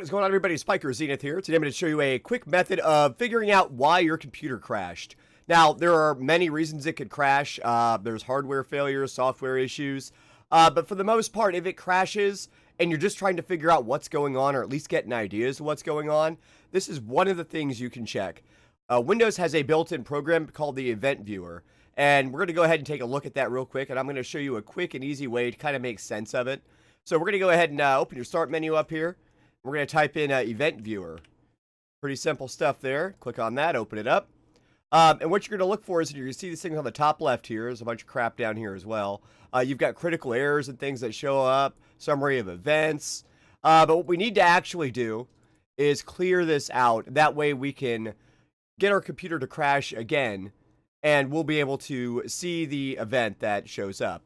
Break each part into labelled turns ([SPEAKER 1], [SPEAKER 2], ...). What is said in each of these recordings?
[SPEAKER 1] What is going on, everybody? SpykerZ Xenith here. Today I'm going to show you a quick method of figuring out why your computer crashed. Now, there are many reasons it could crash. There's hardware failures, software issues. But for the most part, if it crashes and you're just trying to figure out what's going on, or at least get an idea as to what's going on, this is one of the things you can check. Windows has a built-in program called the Event Viewer. And we're going to go ahead and take a look at that real quick. And I'm going to show you a quick and easy way to kind of make sense of it. So we're going to go ahead and open your Start menu up here. We're going to type in Event Viewer. Pretty simple stuff there. Click on that, open it up. And what you're going to look for is you see these things on the top left here. There's a bunch of crap down here as well. You've got critical errors and things that show up, summary of events. But what we need to actually do is clear this out. That way we can get our computer to crash again, and we'll be able to see the event that shows up.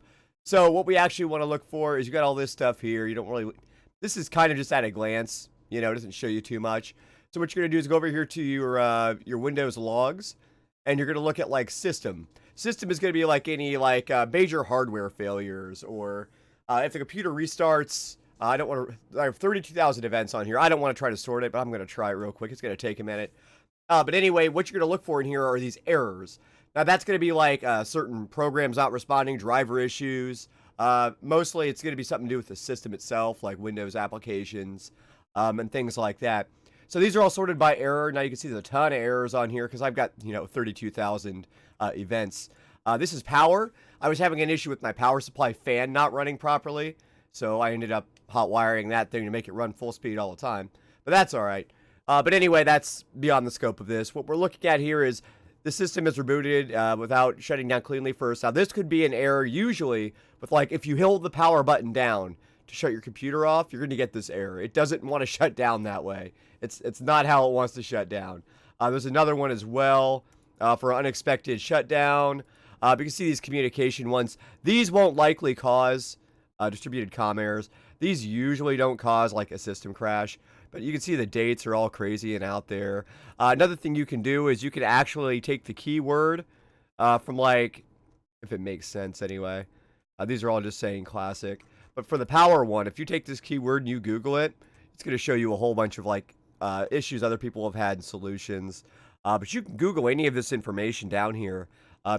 [SPEAKER 1] So what we actually want to look for is you got all this stuff here. You don't really... This is kind of just at a glance, you know, it doesn't show you too much. So what you're going to do is go over here to your Windows logs, and you're going to look at like system. System is going to be like any major hardware failures, or if the computer restarts. I don't want to. I have 32,000 events on here. I don't want to try to sort it, but I'm going to try it real quick. It's going to take a minute. But anyway, what you're going to look for in here are these errors. Now that's going to be like certain programs not responding, driver issues. Mostly it's going to be something to do with the system itself, like Windows applications, and things like that. So these are all sorted by error. Now you can see there's a ton of errors on here because I've got, 32,000 events. This is power. I was having an issue with my power supply fan not running properly, so I ended up hot wiring that thing to make it run full speed all the time. But that's all right. But anyway, that's beyond the scope of this. What we're looking at here is the system is rebooted without shutting down cleanly first. Now, this could be an error usually with, like, if you hold the power button down to shut your computer off, you're going to get this error. It doesn't want to shut down that way. It's not how it wants to shut down. There's another one as well for unexpected shutdown. You can see these communication ones. These won't likely cause distributed comm errors. These usually don't cause, like, a system crash. But you can see the dates are all crazy and out there. Another thing you can do is you can actually take the keyword from, like, if it makes sense anyway. These are all just saying classic. But for the power one, if you take this keyword and you Google it, it's going to show you a whole bunch of, like, issues other people have had and solutions. But you can Google any of this information down here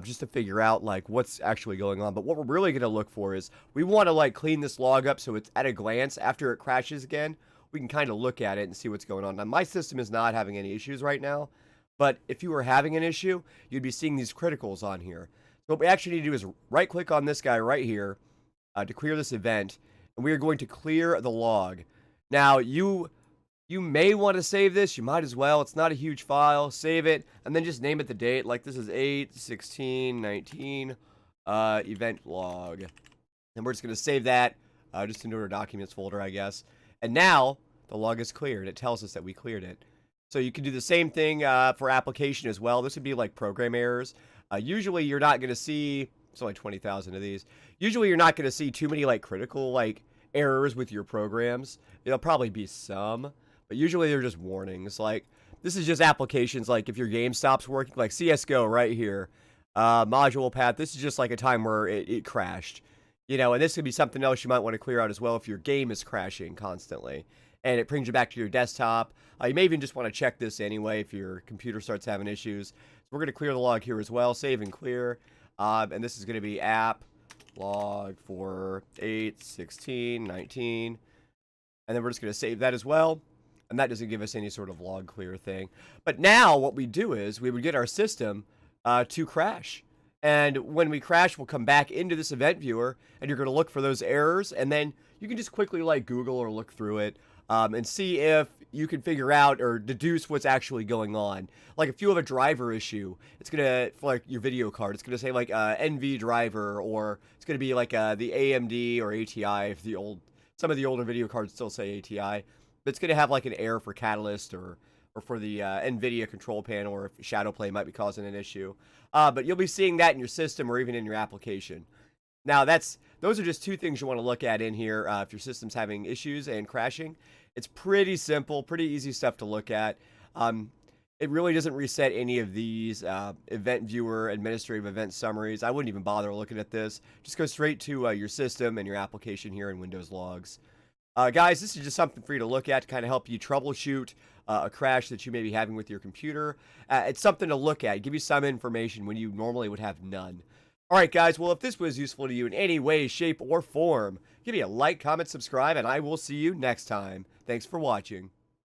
[SPEAKER 1] just to figure out, like, what's actually going on. But what we're really going to look for is we want to, like, clean this log up so it's at a glance after it crashes again. We can kind of look at it and see what's going on. Now, my system is not having any issues right now, but if you were having an issue, you'd be seeing these criticals on here. So what we actually need to do is right-click on this guy right here to clear this event, and we are going to clear the log. Now, you may want to save this. You might as well. It's not a huge file. Save it, and then just name it the date. Like, this is 8/16/19 event log. And we're just going to save that just into our documents folder, I guess. And now the log is cleared. It tells us that we cleared it. So you can do the same thing for application as well. This would be like program errors. Usually you're not going to see, it's only 20,000 of these. Usually you're not going to see too many like critical like errors with your programs. There'll probably be some, but usually they're just warnings. Like this is just applications like if your game stops working, like CSGO right here, module path. This is just like a time where it crashed. And this could be something else you might want to clear out as well if your game is crashing constantly. And it brings you back to your desktop. You may even just want to check this anyway if your computer starts having issues. So we're going to clear the log here as well. Save and clear. And this is going to be app log for 8/16/19. And then we're just going to save that as well. And that doesn't give us any sort of log clear thing. But now what we do is we would get our system to crash. And when we crash, we'll come back into this event viewer, and you're going to look for those errors, and then you can just quickly like Google or look through it and see if you can figure out or deduce what's actually going on. Like if you have a driver issue, it's going to, for like your video card, it's going to say like NV driver, or it's going to be like the AMD or ATI if some of the older video cards still say ATI. But it's going to have like an error for Catalyst or for the NVIDIA control panel, or if Shadowplay might be causing an issue. But you'll be seeing that in your system or even in your application. Now, those are just two things you want to look at in here if your system's having issues and crashing. It's pretty simple, pretty easy stuff to look at. It really doesn't reset any of these event viewer, administrative event summaries. I wouldn't even bother looking at this. Just go straight to your system and your application here in Windows Logs. Guys, this is just something for you to look at to kind of help you troubleshoot a crash that you may be having with your computer. It's something to look at, give you some information when you normally would have none. All right, guys, well, if this was useful to you in any way, shape, or form, give me a like, comment, subscribe, and I will see you next time. Thanks for watching.